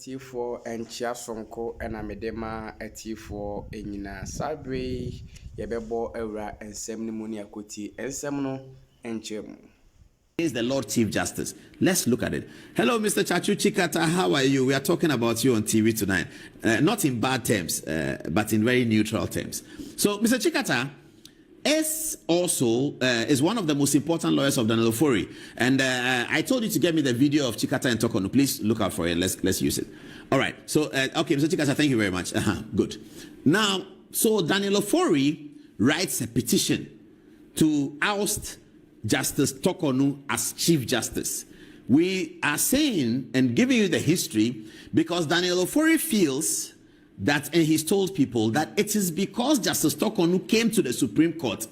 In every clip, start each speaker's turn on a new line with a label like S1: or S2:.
S1: Tifo and Chiasonko and Amedema Tifo Enina Sabre Yebebo Era and Semnimunia Kuti and Semno and Chemu.
S2: Is the Lord Chief Justice. Let's look at it. Hello, Mr. Chachu Chikata. How are you? We are talking about you on TV tonight. Not in bad terms, but in very neutral terms. So, Mr. Chikata is one of the most important lawyers of Daniel Ofori. And I told you to get me the video of Chikata and Torkonoo. Please look out for it. Let's use it. All right. So, okay, Mr. Chikata, thank you very much. Good. Now, so Daniel Ofori writes a petition to oust Justice Torkonoo as Chief Justice. We are saying and giving you the history because Daniel Ofori feels that, and he's told people that it is because Justice Torkonoo came to the Supreme Court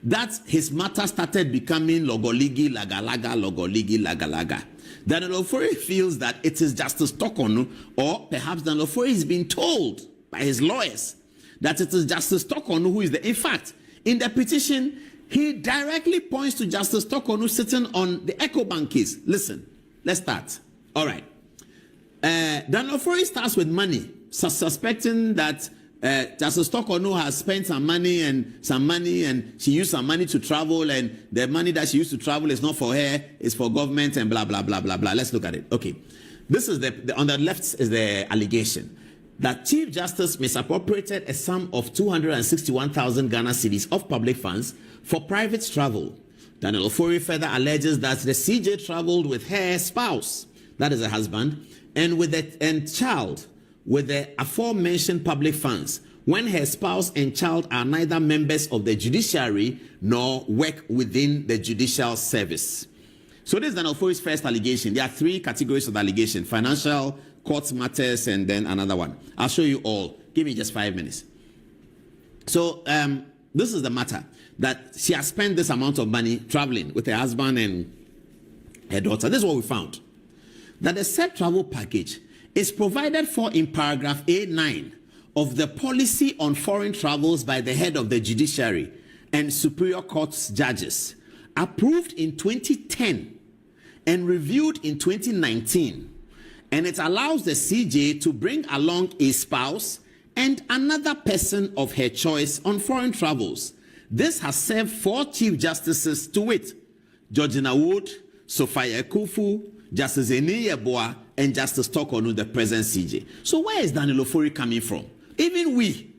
S2: that his matter started becoming logoligi, lagalaga, logoligi, lagalaga. Daniel Ofori feels that it is Justice Torkonoo, or perhaps Daniel Ofori is being told by his lawyers that it is Justice Torkonoo who is the. In fact, in the petition, he directly points to Justice Torkonoo sitting on the EcoBank case. Listen, let's start. All right. Daniel Ofori starts with money, suspecting that Justice Torkonoo has spent some money, and she used some money to travel, and the money that she used to travel is not for her, it's for government, and blah, blah, blah, blah, blah. Let's look at it. Okay. This is on the left is the allegation that Chief Justice misappropriated a sum of 261,000 Ghana cedis of public funds for private travel. Daniel Ofori further alleges that the CJ traveled with her spouse, that is her husband, and child with the aforementioned public funds when her spouse and child are neither members of the judiciary nor work within the judicial service. So this is Daniel Ofori's first allegation. There are three categories of allegation: financial, court matters, and then another one. I'll show you all. Give me just 5 minutes. So this is the matter, that she has spent this amount of money traveling with her husband and her daughter. This is what we found. That the said travel package is provided for in paragraph A9 of the policy on foreign travels by the head of the judiciary and superior courts judges, approved in 2010 and reviewed in 2019. And it allows the CJ to bring along a spouse and another person of her choice on foreign travels. This has served 4 Chief Justices to wit: Georgina Wood, Sophia Kufu, Justice Eni Yeboah, and Justice Torkonoo, the present CJ. So where is Daniel Ofori coming from? Even we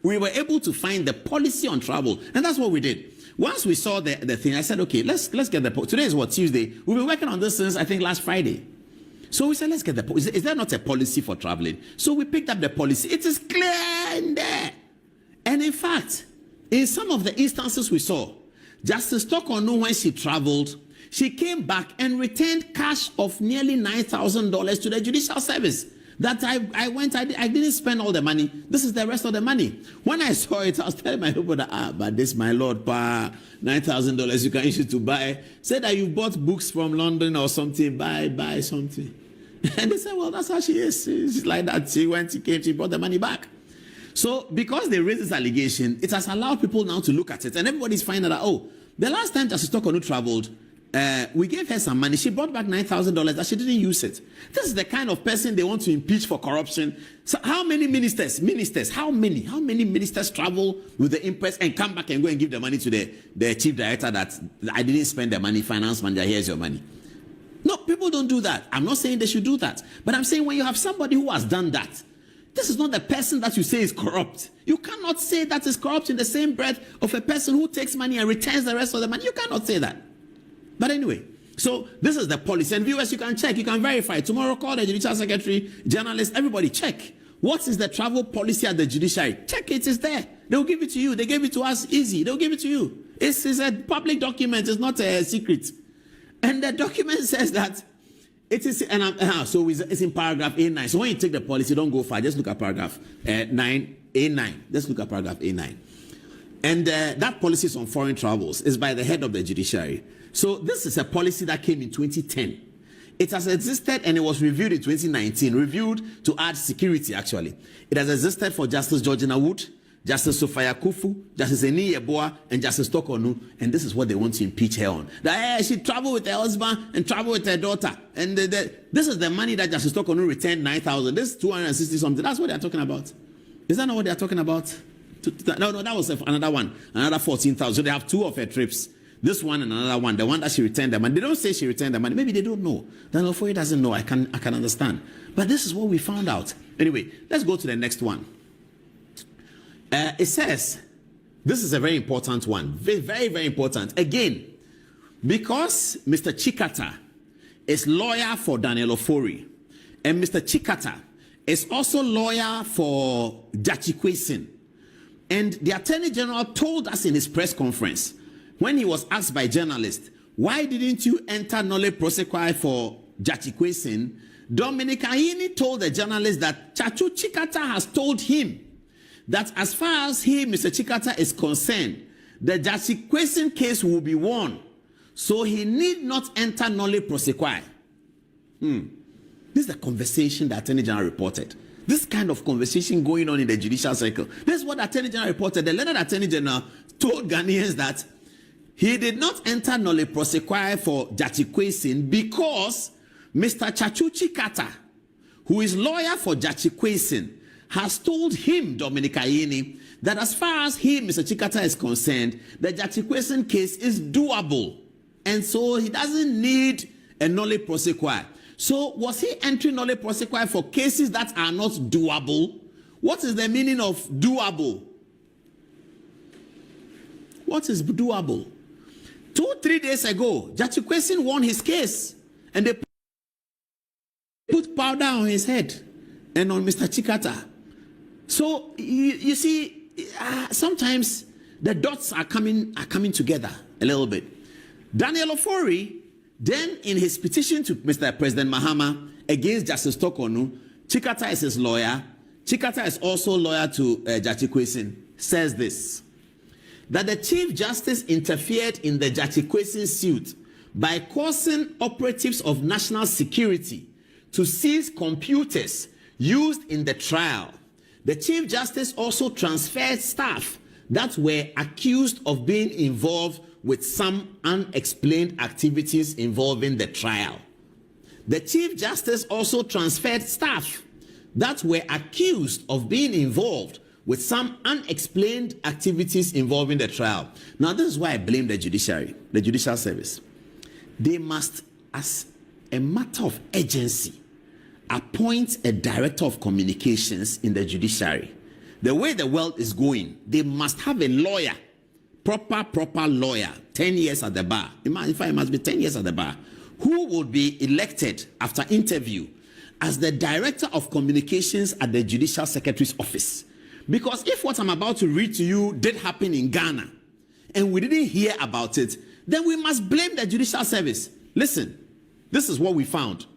S2: were able to find the policy on travel, and that's what we did. Once we saw the thing, I said, okay, let's get the today is what, Tuesday? We've been working on this since I think last Friday. So we said, let's get the policy. Is there not a policy for traveling? So we picked up the policy. It is clear in there. And in fact, in some of the instances we saw, Justice Torkonoo, when she traveled, she came back and returned cash of nearly $9,000 to the judicial service. That I didn't spend all the money. This is the rest of the money. When I saw it, I was telling my people that, but this, my Lord, $9,000 you can issue to buy. Say that you bought books from London or something, buy something. And they said, well, that's how she is. She's like that. She came, she brought the money back. So because they raised this allegation, it has allowed people now to look at it. And everybody's finding out, oh, the last time Justice Torkonoo traveled, we gave her some money. She brought back $9,000 that she didn't use it. This is the kind of person they want to impeach for corruption. So how many ministers, how many ministers travel with the impress and come back and go and give the money to the chief director that I didn't spend the money, finance manager, here's your money. No, people don't do that. I'm not saying they should do that. But I'm saying when you have somebody who has done that, this is not the person that you say is corrupt. You cannot say that is corrupt in the same breath of a person who takes money and returns the rest of the money. You cannot say that. But anyway, so this is the policy. And viewers, you can check, you can verify. Tomorrow, call the judicial secretary, journalists, everybody check. What is the travel policy at the judiciary? Check it, it's there. They'll give it to you. They gave it to us easy. They'll give it to you. It's a public document. It's not a secret. And the document says that it is, so it's in paragraph A9. So when you take the policy, don't go far. Just look at paragraph 9, A9. Just look at paragraph A9. And that policy is on foreign travels. It's by the head of the judiciary. So this is a policy that came in 2010. It has existed and it was reviewed in 2019. Reviewed to add security, actually. It has existed for Justice Georgina Wood, Justice Sophia Kufu, Justice Eni Yeboah, and Justice Torkonoo, and this is what they want to impeach her on. That she traveled with her husband and traveled with her daughter, and this is the money that Justice Torkonoo returned 9,000. This is 260 something. That's what they're talking about. Is that not what they're talking about? No, that was another one, another 14,000. So they have two of her trips. This one and another one, the one that she returned the money. They don't say she returned the money. Maybe they don't know. Daniel Foy doesn't know. I can understand. But this is what we found out. Anyway, let's go to the next one. It says, this is a very important one. Very, very, very important. Again, because Mr. Chikata is lawyer for Daniel Ofori, and Mr. Chikata is also lawyer for Jachikwesin. And the Attorney General told us in his press conference, when he was asked by journalists, why didn't you enter nolle prosequi for Jachikwesin? Dominic Ayini told the journalist that Chachu Chikata has told him that as far as he, Mr. Chikata, is concerned, the Jachikwesin case will be won. So he need not enter nolle prosequi. This is the conversation the Attorney General reported. This kind of conversation going on in the judicial circle. This is what the Attorney General reported. The learned Attorney General told Ghanaians that he did not enter nolle prosequi for Jachikwesin because Mr. Chachu Chikata, who is lawyer for Jachikwesin, has told him, Dominic Ayini, that as far as he, Mr. Chikata, is concerned, the Jachikwesin case is doable. And so he doesn't need a nolle prosequi. So was he entering nolle prosequi for cases that are not doable? What is the meaning of doable? What is doable? 2-3 days ago, Jachikwesin won his case. And they put powder on his head and on Mr. Chikata. So you see, sometimes the dots are coming together a little bit. Daniel Ofori, then in his petition to Mr. President Mahama against Justice Torkonoo, Chikata is his lawyer. Chikata is also lawyer to Jachikwesin, says this, that the Chief Justice interfered in the Jachikwesin suit by causing operatives of national security to seize computers used in the trial. The Chief Justice also transferred staff that were accused of being involved with some unexplained activities involving the trial. The Chief Justice also transferred staff that were accused of being involved with some unexplained activities involving the trial. Now, this is why I blame the judiciary, the judicial service. They must, as a matter of urgency, appoint a director of communications in the judiciary. The way the world is going, they must have a lawyer, proper lawyer, 10 years at the bar. In fact, it must be 10 years at the bar, who will be elected after interview as the director of communications at the judicial secretary's office. Because if what I'm about to read to you did happen in Ghana and we didn't hear about it, then we must blame the judicial service. Listen, this is what we found.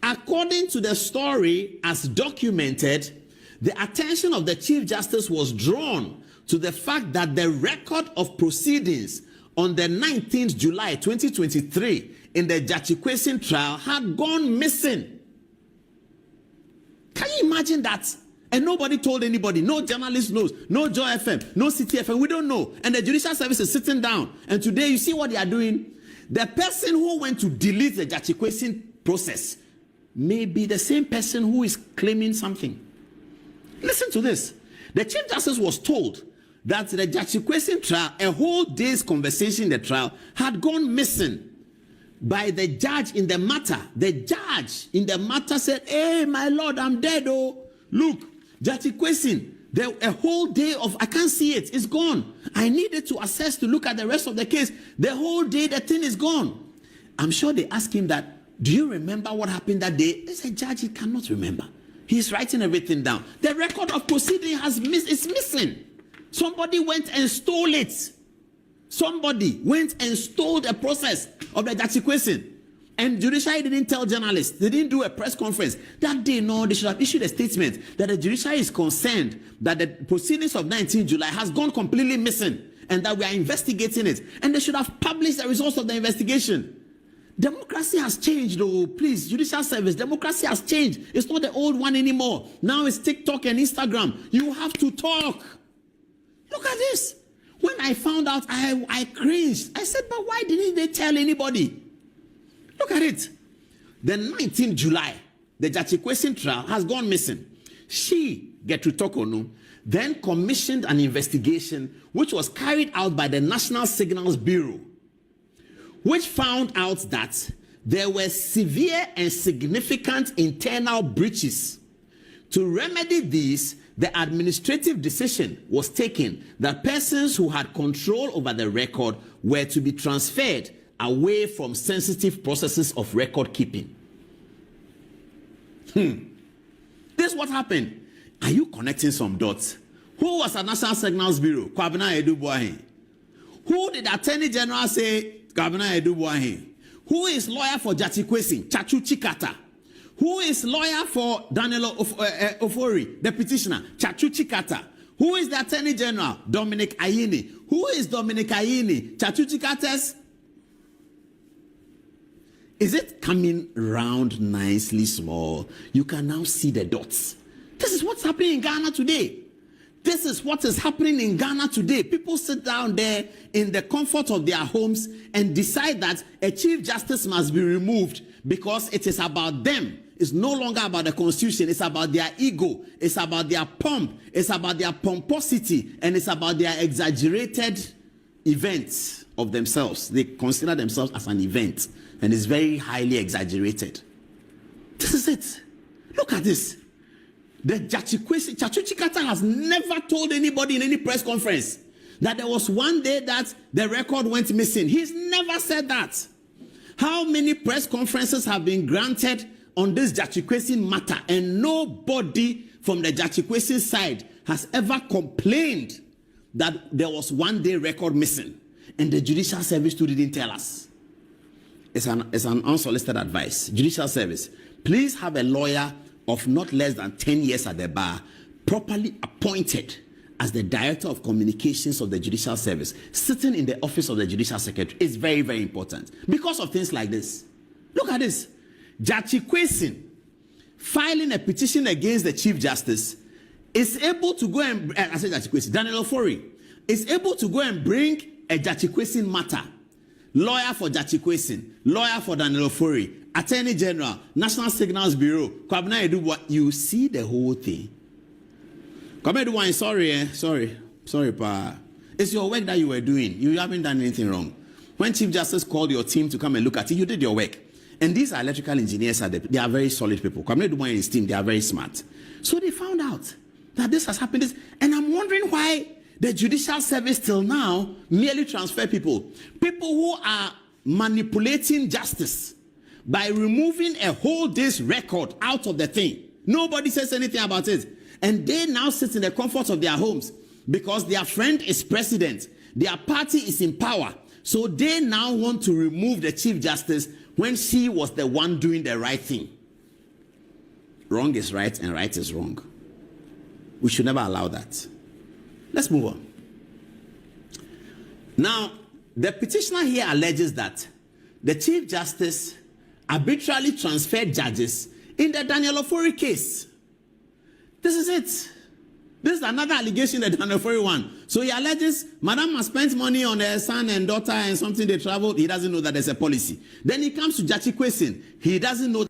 S2: According to the story as documented, the attention of the Chief Justice was drawn to the fact that the record of proceedings on the 19th July 2023 in the Jachikwesin trial had gone missing. Can you imagine that? And nobody told anybody. No journalist knows. No Joy FM. No City FM. We don't know. And the judicial service is sitting down. And today, you see what they are doing? The person who went to delete the Jachikwesin process may be the same person who is claiming something. Listen to this. The Chief Justice was told that the Jachikwesin trial, a whole day's conversation in the trial, had gone missing by the judge in the matter. The judge in the matter said, "Hey, my lord, I'm dead, oh. Look, Jachikwesin, a whole day of, I can't see it, it's gone. I needed to assess to look at the rest of the case. The whole day, the thing is gone." I'm sure they asked him that, "Do you remember what happened that day?" He said, "Judge, he cannot remember. He's writing everything down. The record of proceeding is missing. Somebody went and stole it. Somebody went and stole the process of the Jachikwesin. And judiciary didn't tell journalists. They didn't do a press conference. That day, no, they should have issued a statement that the judiciary is concerned that the proceedings of 19 July has gone completely missing and that we are investigating it. And they should have published the results of the investigation. Democracy has changed, though. Please, judicial service, democracy has changed. It's not the old one anymore. Now it's TikTok and Instagram. You have to talk. Look at this. When I found out, I cringed. I said, but why didn't they tell anybody? Look at it. The 19th July, the Jachikwesin trial has gone missing. She, Gertrude Torkonoo, then commissioned an investigation which was carried out by the National Signals Bureau, which found out that there were severe and significant internal breaches. To remedy these, the administrative decision was taken that persons who had control over the record were to be transferred away from sensitive processes of record keeping. This is what happened. Are you connecting some dots? Who was at National Signals Bureau? Kwabena Edubuahin. Who did the Attorney General say? Kwabena Edubuahin. Who is lawyer for Jachikwesin? Chachu Chikata. Who is lawyer for Daniel Ofori, the petitioner? Chachu Chikata. Who is the Attorney General? Dominic Ayini. Who is Dominic Ayini? Chachu Chikata's. Is it coming round nicely small? You can now see the dots. This is what's happening in Ghana today. This is what is happening in Ghana today. People sit down there in the comfort of their homes and decide that a Chief Justice must be removed because it is about them. It's no longer about the Constitution. It's about their ego. It's about their pomp. It's about their pomposity. And it's about their exaggerated events of themselves. They consider themselves as an event. And it's very highly exaggerated. This is it. Look at this. The Chachu Chikata has never told anybody in any press conference that there was one day that the record went missing. He's never said that. How many press conferences have been granted on this Jachikwesin matter, and nobody from the Jachikwesin side has ever complained that there was one day record missing, and the Judicial Service too didn't tell us. It's an unsolicited advice. Judicial Service, please have a lawyer of not less than 10 years at the bar, properly appointed as the Director of Communications of the Judicial Service, sitting in the office of the Judicial Secretary. Is very, very important because of things like this. Look at this. Jachikwesin filing a petition against the Chief Justice is able to go and, I said Jachikwesin, Daniel Ofori is able to go and bring a Jachikwesin matter. Lawyer for Jachikwesin, lawyer for Daniel Ofori, Attorney General, National Signals Bureau, Kwabena Edubuahin. You see the whole thing. Kwabena Edubuahin, sorry, pa. It's your work that you were doing. You haven't done anything wrong. When Chief Justice called your team to come and look at it, you did your work. And these are electrical engineers. They are very solid people. Kwabena Edubuahin and his team, they are very smart. So they found out that this has happened. And I'm wondering why the Judicial Service till now merely transfer people who are manipulating justice by removing a whole day's record out of the thing. Nobody says anything about it. And they now sit in the comfort of their homes because their friend is president. Their party is in power. So they now want to remove the Chief Justice when she was the one doing the right thing. Wrong is right and right is wrong. We should never allow that. Let's move on. Now, the petitioner here alleges that the Chief Justice arbitrarily transferred judges in the Daniel Ofori case. This is it. This is another allegation, the Daniel Ofori one. So he alleges Madam has spent money on her son and daughter and something they traveled. He doesn't know that there's a policy. Then he comes to Jachikwesin. He doesn't know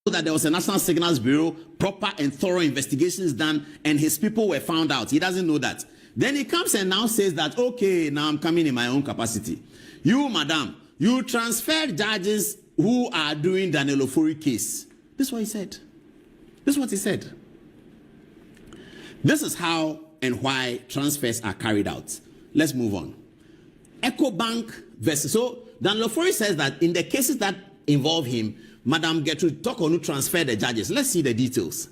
S2: that there was a National Signals Bureau, proper and thorough investigations done, and his people were found out. He doesn't know that. Then he comes and now says that, okay, now I'm coming in my own capacity. You, madam, you transferred judges who are doing Daniel Ofori case. This is what he said. This is what he said. This is how and why transfers are carried out. Let's move on. EcoBank versus... So, Daniel Ofori says that in the cases that involve him, Madam Gertrude Torkonoo transferred the judges. Let's see the details.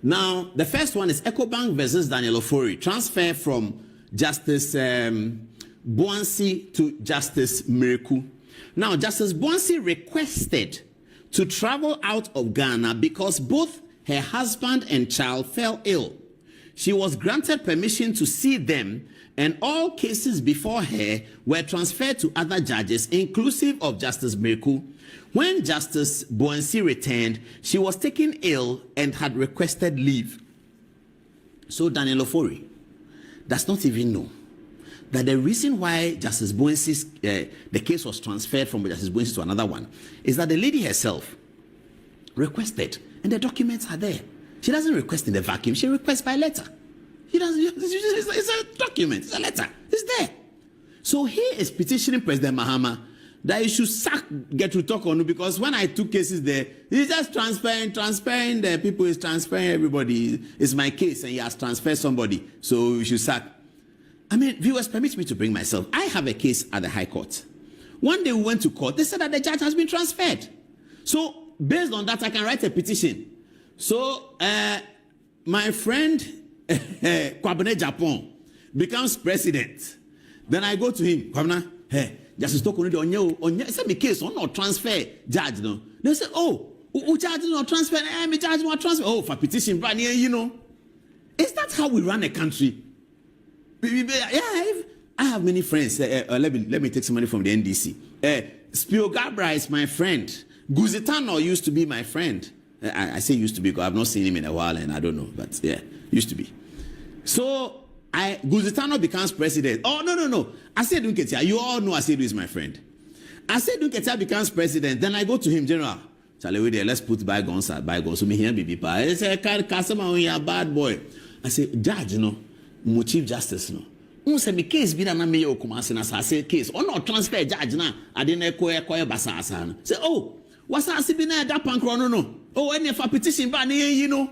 S2: Now, the first one is EcoBank versus Daniel Ofori. Transfer from Justice Boansi to Justice Miraku. Now, Justice Boansi requested to travel out of Ghana because both her husband and child fell ill. She was granted permission to see them, and all cases before her were transferred to other judges, inclusive of Justice Miraku. When Justice Boansi returned, she was taken ill and had requested leave. So Daniel Ofori, does not even know that the reason why Justice Bowensi's the case was transferred from Justice Bowensi to another one is that the lady herself requested, and the documents are there. She doesn't request in the vacuum, she requests by letter. She doesn't, it's a document, it's a letter, it's there. So he is petitioning President Mahama that he should sack Torkonoo, because when I took cases there, he's just transferring the people, he's transferring everybody. It's my case and he has transferred somebody, so we should sack. I mean, viewers, permit me to bring myself. I have a case at the High Court. One day we went to court, they said that the judge has been transferred. So based on that, I can write a petition. So my friend Kwabene Japan becomes president. Then I go to him, Kwabena, hey, Justice Torkonoo onye say me case on not transfer judge no. They say, oh, judge not transfer, me judge not transfer. Oh, for petition, you know. Is that how we run a country? Yeah, I have many friends. Let me take some money from the NDC. Spio Gabra is my friend. Guzitano used to be my friend. I say used to be because I've not seen him in a while and I don't know, but yeah, used to be. So Guzitano becomes president. Oh, no. Asedu Nketia, you all know Asedu is my friend. Asedu Nketia becomes president. Then I go to him, General. Charlie, there, let's put bygones at bygones. So me here, baby, pa. I say, customer, when you're a bad boy. I say, Judge, Chief Justice, say me case be na me yo kumase na say case. Oh no, transfer judge na. I didn't acquire basa. Say, oh, what's that? Be na that pankro no. Oh, any for petition, but you know.